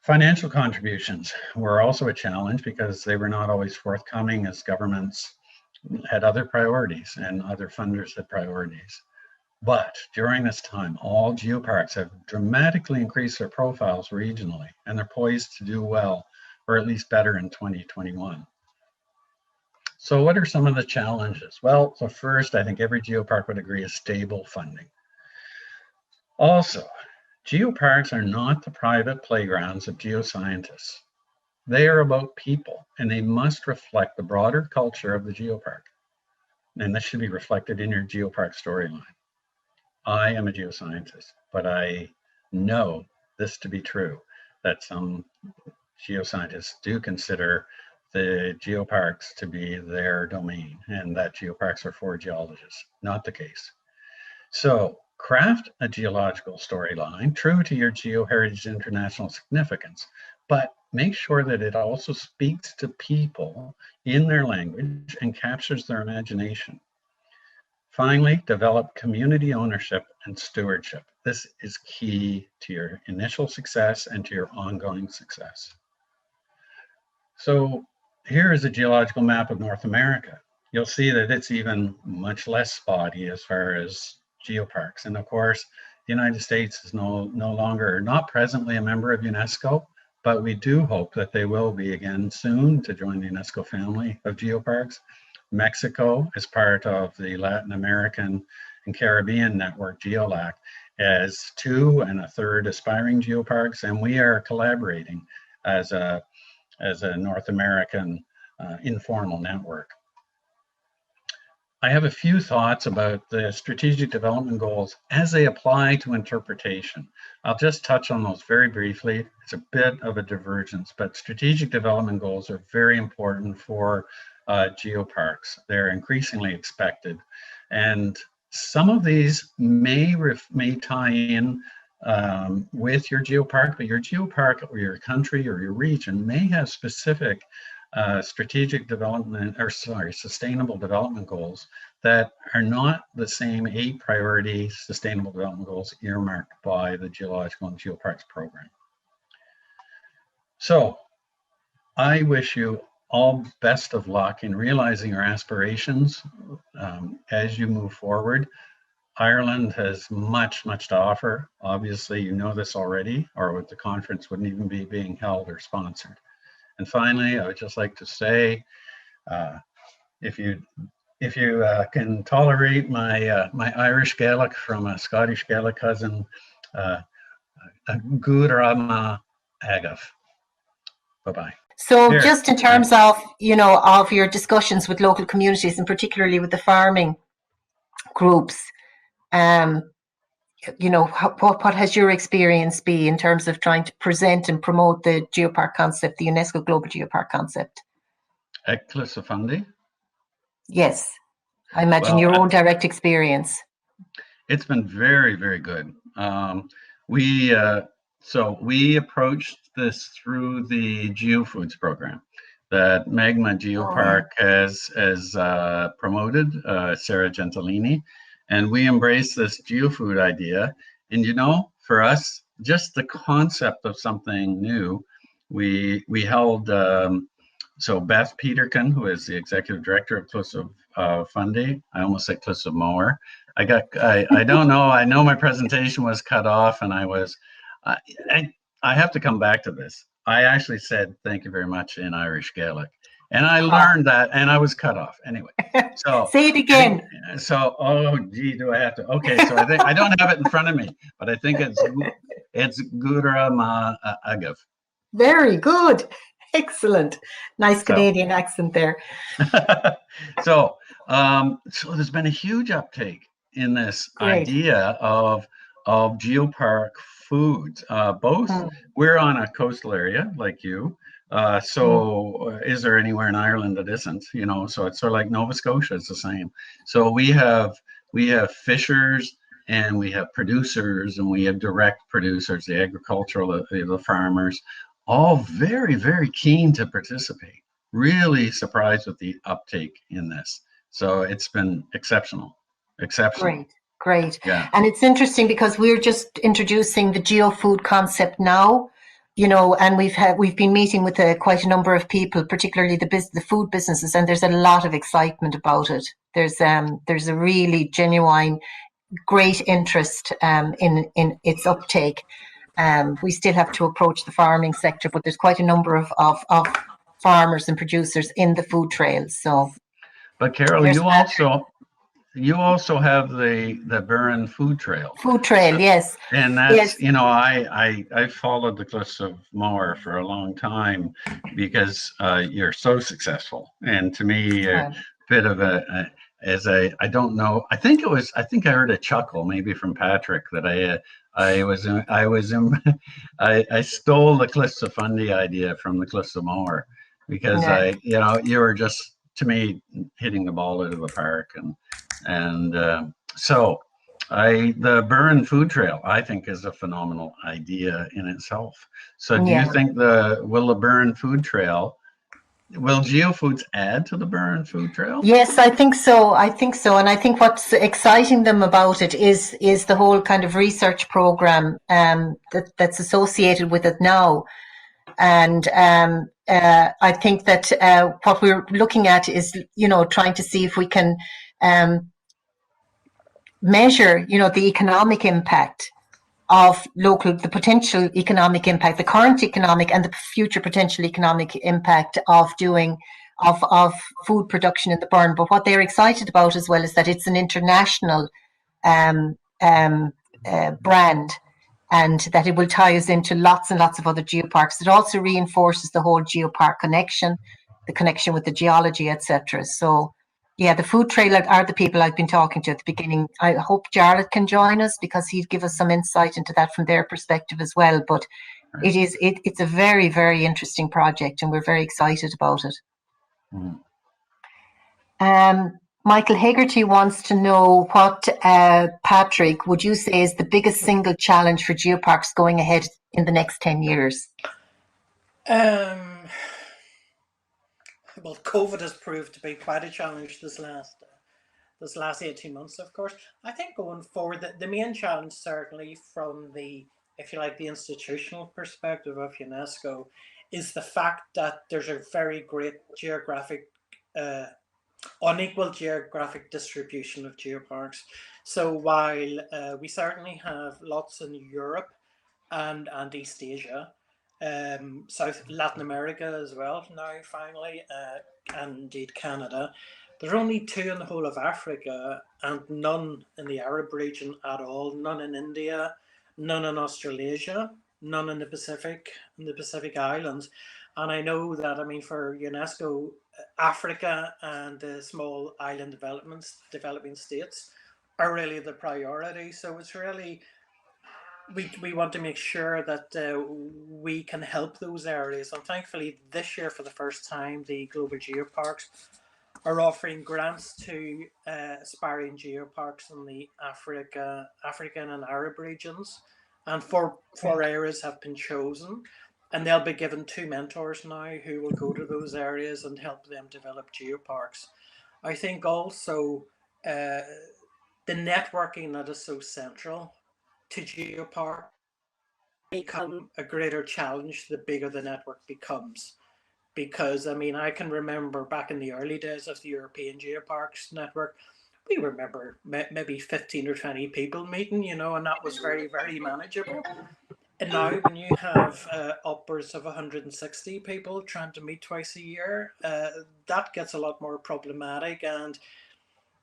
S3: Financial contributions were also a challenge because they were not always forthcoming as governments had other priorities and other funders had priorities. But during this time, all geoparks have dramatically increased their profiles regionally, and they're poised to do well, or at least better in 2021. So what are some of the challenges? Well, the first, I think every geopark would agree, is stable funding. Also, geoparks are not the private playgrounds of geoscientists. They are about people, and they must reflect the broader culture of the geopark. And this should be reflected in your geopark storyline. I am a geoscientist, but I know this to be true, that some geoscientists do consider the geoparks to be their domain, and that geoparks are for geologists. Not the case. So craft a geological storyline true to your GeoHeritage International significance, but make sure that it also speaks to people in their language and captures their imagination. Finally, develop community ownership and stewardship. This is key to your initial success and to your ongoing success. So here is a geological map of North America. You'll see that it's even much less spotty as far as geoparks. And of course, the United States is not presently a member of UNESCO, but we do hope that they will be again soon to join the UNESCO family of geoparks. Mexico, as part of the Latin American and Caribbean network, GeoLAC, has 2 and a third aspiring geoparks, and we are collaborating as a North American informal network. I have a few thoughts about the strategic development goals as they apply to interpretation. I'll just touch on those very briefly. It's a bit of a divergence, but strategic development goals are very important for geoparks. They're increasingly expected. And some of these may tie in with your geopark, but your geopark or your country or your region may have specific sustainable development goals that are not the same 8 priority sustainable development goals earmarked by the Geological and Geoparks program. So I wish you all best of luck in realizing your aspirations as you move forward. Ireland has much to offer. Obviously, you know this already, or the conference wouldn't even be being held or sponsored. And finally, I would just like to say, if you can tolerate my Irish Gaelic from a Scottish Gaelic cousin, good rama agaf. Bye-bye.
S4: So just in terms of, of your discussions with local communities and particularly with the farming groups, what has your experience been in terms of trying to present and promote the geopark concept, the UNESCO Global Geopark concept?
S3: Eccles Fundi.
S4: Yes, I imagine
S3: Well,
S4: your own direct experience.
S3: it's been very, very good. We so we approached this through the GeoFoods program that Magma Geopark has promoted, Sarah Gentilini, and we embraced this geofood idea. And you know, for us, just the concept of something new, we held. So Beth Peterkin, who is the executive director of Clusive Fundy, I almost said Clusive Mower. I don't know. I know my presentation was cut off, and I have to come back to this. I actually said thank you very much in Irish Gaelic, and I learned that, and I was cut off anyway. So
S4: say it again.
S3: So oh gee, do I have to? Okay, so I think I don't have it in front of me, but I think it's Gura Ma Agav.
S4: Very good. Excellent. Nice Canadian accent there.
S3: So there's been a huge uptake in this idea of geopark foods. Both we're on a coastal area like you. So is there anywhere in Ireland that isn't? You know, so it's sort of like Nova Scotia is the same. So we have fishers, and we have producers, and we have direct producers, the agricultural, the farmers, all very, very keen to participate. Really surprised with the uptake in this. So it's been exceptional.
S4: Great.
S3: Yeah.
S4: And it's interesting because we're just introducing the geofood concept now, you know, and we've been meeting with quite a number of people, particularly the food businesses, and there's a lot of excitement about it. There's a really genuine, great interest in its uptake. We still have to approach the farming sector, but there's quite a number of farmers and producers in the food trails. So,
S3: but Carol, you also have the Burren Food Trail.
S4: Food Trail, yes.
S3: And that's, you know, I followed the Cliffs of Moher for a long time because you're so successful. And to me, a bit of I don't know, I think I heard a chuckle maybe from Patrick that I stole the Cliffs of Fundy idea from the Cliffs of Moher because you were just, to me, hitting the ball out of the park. So the Burren Food Trail, I think, is a phenomenal idea in itself. So do you think will the Burren Food Trail, will GeoFoods add to the Burren Food Trail?
S4: Yes, I think so. And I think what's exciting them about it is the whole kind of research program that's associated with it now. And I think that what we're looking at is, you know, trying to see if we can measure, you know, the economic impact of the potential economic impact, the current economic and the future potential economic impact of food production in the Burren. But what they're excited about as well is that it's an international brand, and that it will tie us into lots and lots of other geoparks. It also reinforces the whole geopark connection, the connection with the geology, etc. So, yeah, the food trail are the people I've been talking to at the beginning. I hope Jarlath can join us because he'd give us some insight into that from their perspective as well. But it's a very, very interesting project, and we're very excited about it. Michael Hegarty wants to know what, Patrick, would you say is the biggest single challenge for geoparks going ahead in the next 10 years?
S1: Well, COVID has proved to be quite a challenge this last 18 months, of course. I think going forward, the main challenge, certainly from the, if you like, the institutional perspective of UNESCO, is the fact that there's a very great unequal geographic distribution of geoparks. So while we certainly have lots in Europe and East Asia, South Latin America as well now finally, and indeed Canada, there are only 2 in the whole of Africa, and none in the Arab region at all, none in India, none in Australasia, none in the Pacific Islands. And I know that, I mean, for UNESCO, Africa and the small island developing states are really the priority. So it's really, we want to make sure that we can help those areas. And thankfully this year, for the first time, the Global Geoparks are offering grants to aspiring geoparks in the African and Arab regions, and four areas have been chosen, and they'll be given 2 mentors now who will go to those areas and help them develop geoparks. I think also the networking that is so central to geopark become a greater challenge the bigger the network becomes. Because I mean, I can remember back in the early days of the European Geoparks network, we remember maybe 15 or 20 people meeting, you know, and that was very, very manageable. And now when you have upwards of 160 people trying to meet twice a year, that gets a lot more problematic. And,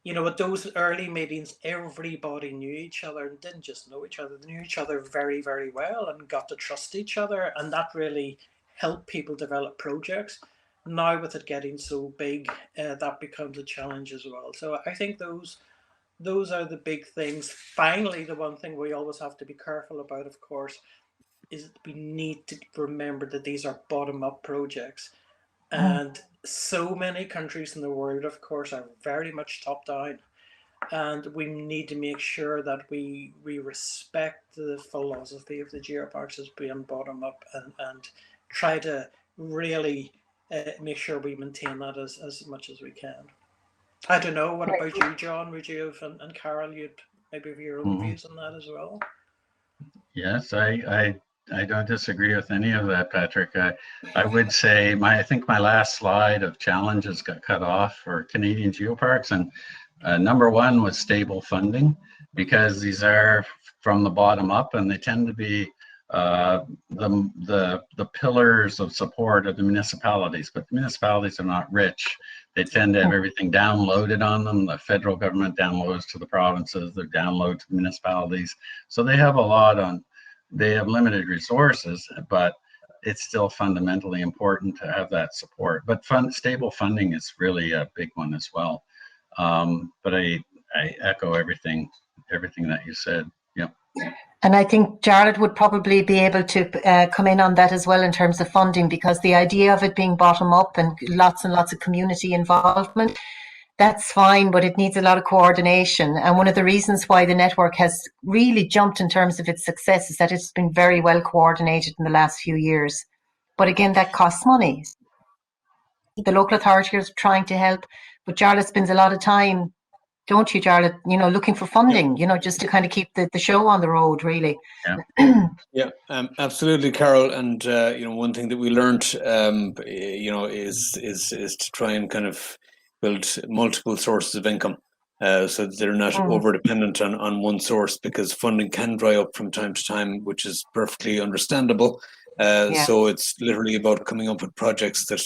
S1: you know, at those early meetings, everybody knew each other and didn't just know each other, they knew each other very, very well and got to trust each other. And that really helped people develop projects. Now with it getting so big, that becomes a challenge as well. So I think those are the big things. Finally, the one thing we always have to be careful about, of course, is we need to remember that these are bottom-up projects. And so many countries in the world, of course, are very much top-down. And we need to make sure that we respect the philosophy of the geoparks as being bottom-up and try to really make sure we maintain that as much as we can. I don't know, what about you, John? Would you have, and Carol, you'd maybe have your own views on that as well?
S3: Yes, I don't disagree with any of that, Patrick. I would say I think my last slide of challenges got cut off for Canadian geoparks, and number one was stable funding, because these are from the bottom up, and they tend to be the pillars of support of the municipalities. But the municipalities are not rich. They tend to have everything downloaded on them. The federal government downloads to the provinces, they download to the municipalities. So they have they have limited resources, but it's still fundamentally important to have that support. But stable funding is really a big one as well. But I echo everything that you said. Yep.
S4: And I think Jarlath would probably be able to come in on that as well in terms of funding, because the idea of it being bottom up and lots of community involvement, that's fine, but it needs a lot of coordination. And one of the reasons why the network has really jumped in terms of its success is that it's been very well coordinated in the last few years. But again, that costs money. The local authorities are trying to help, but Jarlath spends a lot of time, don't you, Jarlath, looking for funding, just to kind of keep the show on the road, really.
S3: Yeah.
S2: Yeah, absolutely, Carol. And one thing that we learned, is to try and kind of build multiple sources of income, so that they're not over dependent on one source, because funding can dry up from time to time, which is perfectly understandable. So it's literally about coming up with projects that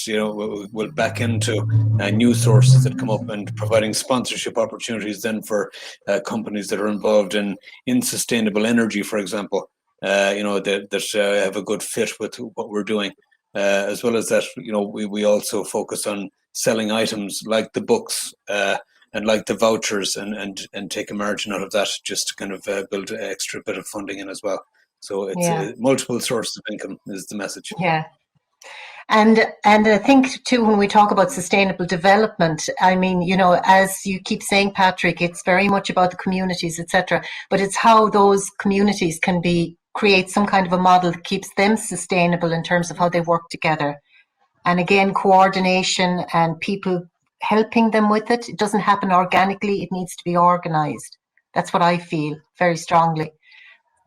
S2: will back into new sources that come up, and providing sponsorship opportunities then for companies that are involved in sustainable energy, for example. That have a good fit with what we're doing, as well as that. We also focus on selling items like the books and like the vouchers, and take a margin out of that, just to kind of build an extra bit of funding in as well. So it's multiple sources of income is the message.
S4: Yeah. And I think too, when we talk about sustainable development, I mean, as you keep saying, Patrick, it's very much about the communities, etc. But it's how those communities can create some kind of a model that keeps them sustainable in terms of how they work together. And again, coordination and people helping them with it. It doesn't happen organically. It needs to be organized. That's what I feel very strongly.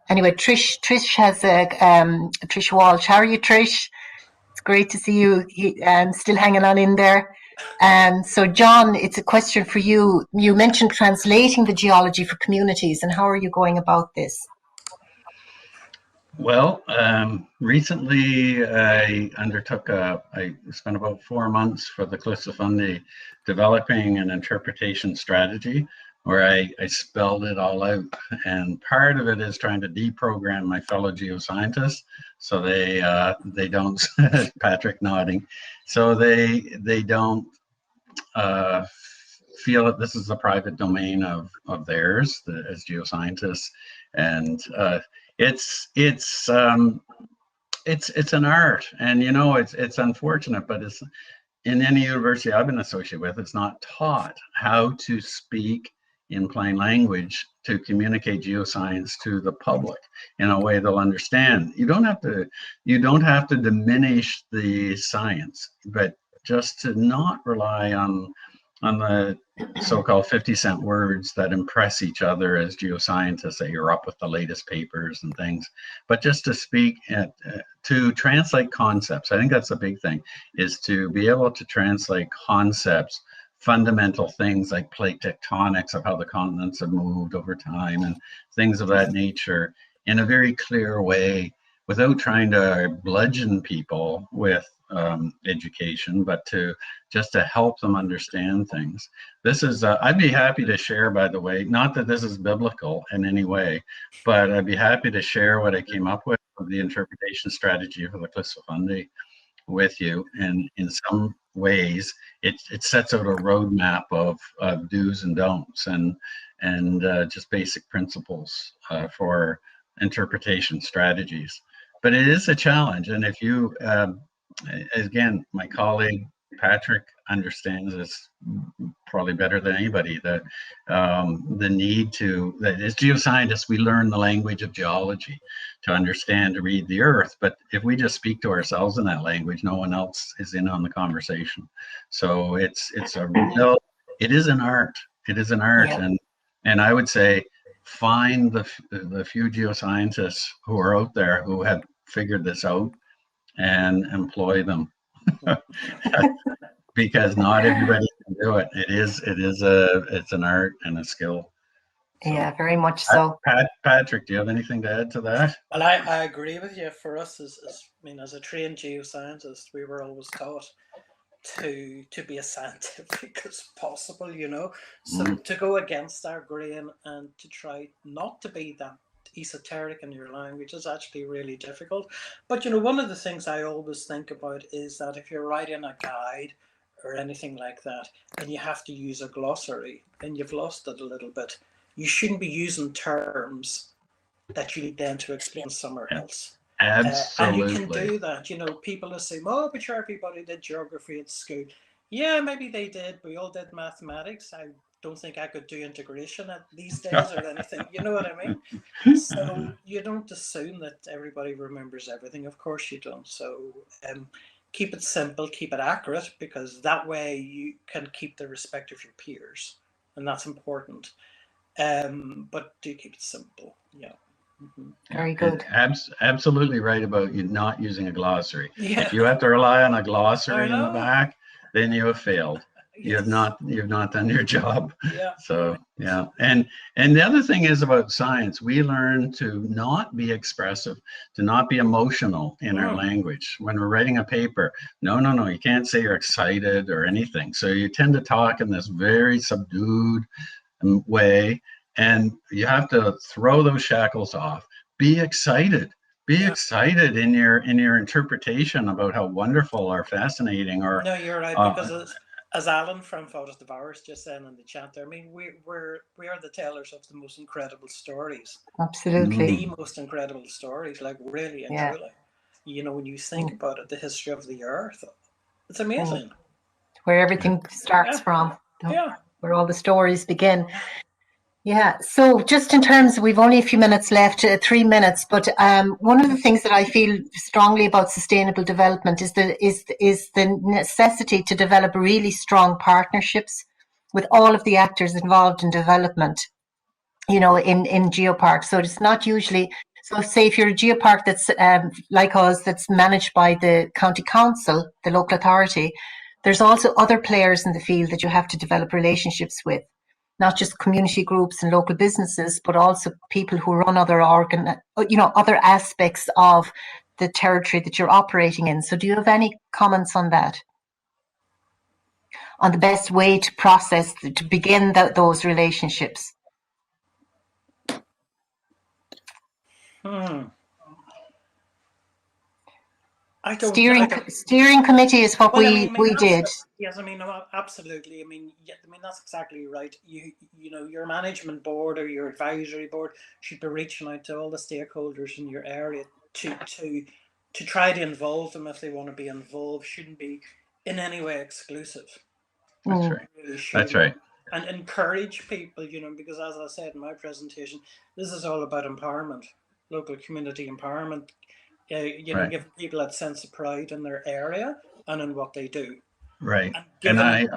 S4: Anyway, Trish has Trish Walsh. How are you, Trish? It's great to see you still hanging on in there. So, John, it's a question for you. You mentioned translating the geology for communities, and how are you going about this?
S3: Well, recently I I spent about 4 months for the Cliffs of Fundy developing an interpretation strategy, where I spelled it all out. And part of it is trying to deprogram my fellow geoscientists, so they don't, Patrick nodding, so they don't feel that this is a private domain of theirs as geoscientists. And it's an art, and it's unfortunate, but in any university I've been associated with, it's not taught how to speak in plain language to communicate geoscience to the public in a way they'll understand. You don't have to diminish the science, but just to not rely on the so-called 50-cent words that impress each other as geoscientists, that you're up with the latest papers and things, but just to speak to translate concepts. I think that's a big thing, is to be able to translate concepts, fundamental things like plate tectonics, of how the continents have moved over time and things of that nature, in a very clear way, without trying to bludgeon people with education, but just to help them understand things. This is, I'd be happy to share, by the way, not that this is biblical in any way, but I'd be happy to share what I came up with the interpretation strategy for the Cliffs of Fundy with you. And in some ways, it sets out a roadmap of do's and don'ts and just basic principles for interpretation strategies. But it is a challenge. And if you, again, my colleague Patrick understands this probably better than anybody, that the need to, that as geoscientists, we learn the language of geology to understand, to read the earth. But if we just speak to ourselves in that language, no one else is in on the conversation. So it's a real, it is an art. It is an art.
S4: Yeah.
S3: And I would say, find the few geoscientists who are out there who have figured this out and employ them. Because not everybody can do it. It's an art and a skill. So,
S4: yeah, very much so.
S3: Patrick, do you have anything to add to that?
S1: Well, I agree with you. For us, as a trained geoscientist, we were always taught to be as scientific as possible, So to go against our grain and to try not to be that esoteric in your language is actually really difficult. But one of the things I always think about is that if you're writing a guide or anything like that and you have to use a glossary, then you've lost it a little bit. You shouldn't be using terms that you need then to explain somewhere else.
S3: Absolutely.
S1: And you can do that. People assume, oh, but sure, everybody did geography at school. Yeah, maybe they did. We all did mathematics. I don't think I could do integration these days or anything. You know what I mean? So you don't assume that everybody remembers everything. Of course you don't. So keep it simple, keep it accurate, because that way you can keep the respect of your peers. And that's important. But do keep it simple. Yeah.
S4: Mm-hmm. Very good.
S3: Absolutely right about you not using a glossary.
S1: Yeah.
S3: If you have to rely on a glossary in the back, then you have failed. Yes. You've not done your job.
S1: Yeah.
S3: So yeah. And the other thing is about science, we learn to not be expressive, to not be emotional in our language. When we're writing a paper, no, you can't say you're excited or anything. So you tend to talk in this very subdued way. And you have to throw those shackles off. Be excited. Be excited in your interpretation about how wonderful or fascinating or.
S1: No, you're right, because as Alan from Photos Devours just said in the chat there, I mean, we are the tellers of the most incredible stories.
S4: Absolutely.
S1: The most incredible stories, like really and truly. When you think about it, the history of the earth, it's amazing.
S4: Where everything starts from.
S1: Yeah.
S4: Where all the stories begin. Yeah, so just in terms, we've only a few minutes left, 3 minutes, but one of the things that I feel strongly about sustainable development is the necessity to develop really strong partnerships with all of the actors involved in development, in geoparks. So it's not usually, so say if you're a geopark that's like us, that's managed by the county council, the local authority, there's also other players in the field that you have to develop relationships with. Not just community groups and local businesses, but also people who run other aspects of the territory that you're operating in. So do you have any comments on that? On the best way to begin those relationships? Steering committee is what we did.
S1: Yes, absolutely. That's exactly right. Your management board or your advisory board should be reaching out to all the stakeholders in your area to try to involve them if they want to be involved. Shouldn't be in any way exclusive.
S3: That's right.
S1: Really
S3: That's right.
S1: And encourage people, because as I said in my presentation, this is all about empowerment, local community empowerment,
S3: Right.
S1: giving people that sense of pride in their area and in what they do.
S3: Right.
S1: And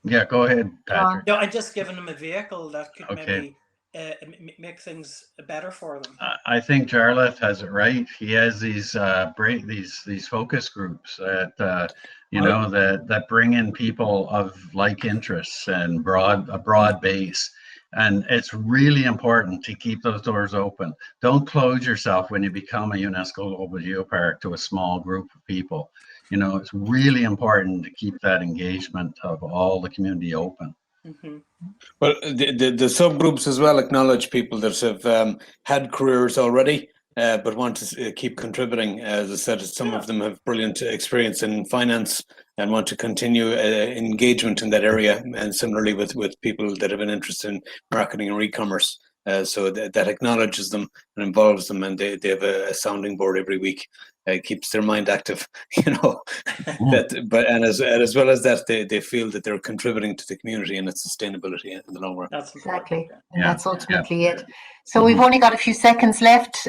S3: yeah, go ahead, Patrick.
S1: No, and just giving them a vehicle that could
S3: Okay.
S1: maybe make things better for them.
S3: I think Jarlath has it right. He has these these focus groups that that bring in people of like interests and a broad base. And it's really important to keep those doors open. Don't close yourself when you become a UNESCO Global Geopark to a small group of people. It's really important to keep that engagement of all the community open.
S1: Mm-hmm.
S2: Well, the subgroups as well acknowledge people that have had careers already, but want to keep contributing. As I said, some of them have brilliant experience in finance and want to continue engagement in that area, and similarly with people that have been interested in marketing or e-commerce. So that acknowledges them and involves them, and they have a sounding board every week. It keeps their mind active, and as well as that, they feel that they're contributing to the community and its sustainability in the long run.
S1: That's
S4: exactly, and that's ultimately it. So we've only got a few seconds left.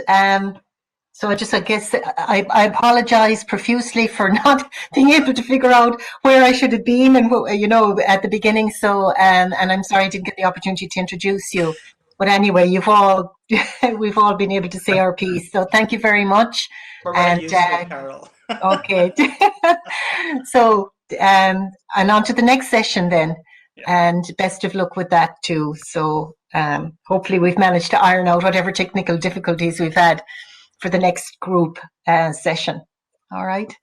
S4: So I guess I apologize profusely for not being able to figure out where I should have been and at the beginning. So and I'm sorry I didn't get the opportunity to introduce you. But anyway, we've all been able to say our piece. So thank you very much.
S1: We're very useful, Carol.
S4: Okay. So and on to the next session then. Yeah. And best of luck with that too. So hopefully we've managed to iron out whatever technical difficulties we've had for the next group session. All right.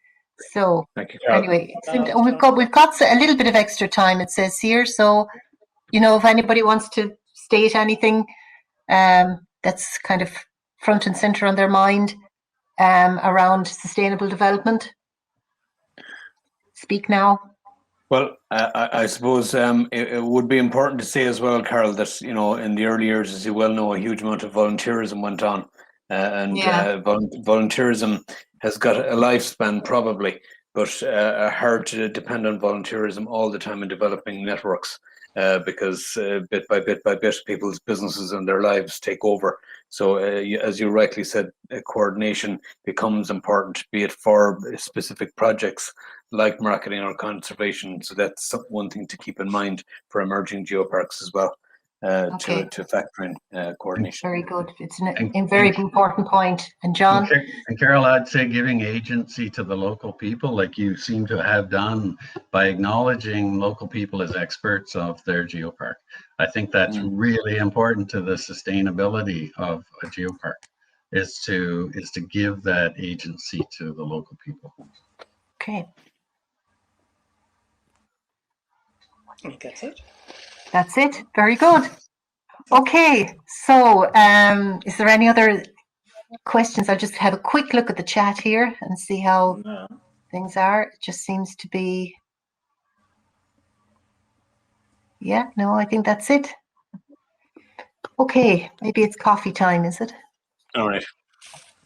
S4: So
S2: thank you, Carol.
S4: Anyway, we've got a little bit of extra time, it says here. So if anybody wants to state anything that's kind of front and center on their mind around sustainable development, speak now.
S2: Well, I suppose it would be important to say as well, Carol, that in the early years, as you well know, a huge amount of volunteerism went on, volunteerism has got a lifespan probably, but hard to depend on volunteerism all the time in developing networks. Because bit by bit, people's businesses and their lives take over. So as you rightly said, coordination becomes important, be it for specific projects like marketing or conservation. So that's one thing to keep in mind for emerging geoparks as well, to factor in coordination.
S4: Very good. It's a very important point. And John?
S3: And Carol, I'd say giving agency to the local people, like you seem to have done by acknowledging local people as experts of their geopark. I think that's really important to the sustainability of a geopark, is to give that agency to the local people.
S4: Okay.
S1: I think that's it.
S4: That's it. Very good. Okay. So is there any other questions? I'll just have a quick look at the chat here and see how things are. It just seems to be, no, I think that's it. Okay, maybe it's coffee time, is it?
S2: All right.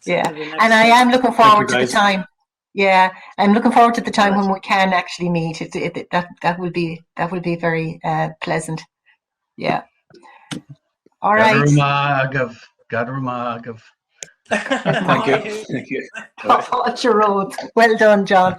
S4: Yeah, and I am looking forward to the time. Yeah, I'm looking forward to the time when we can actually meet. That will be very pleasant. Yeah. All right.
S3: Gadrumagav.
S2: Thank you.
S4: Well done, John.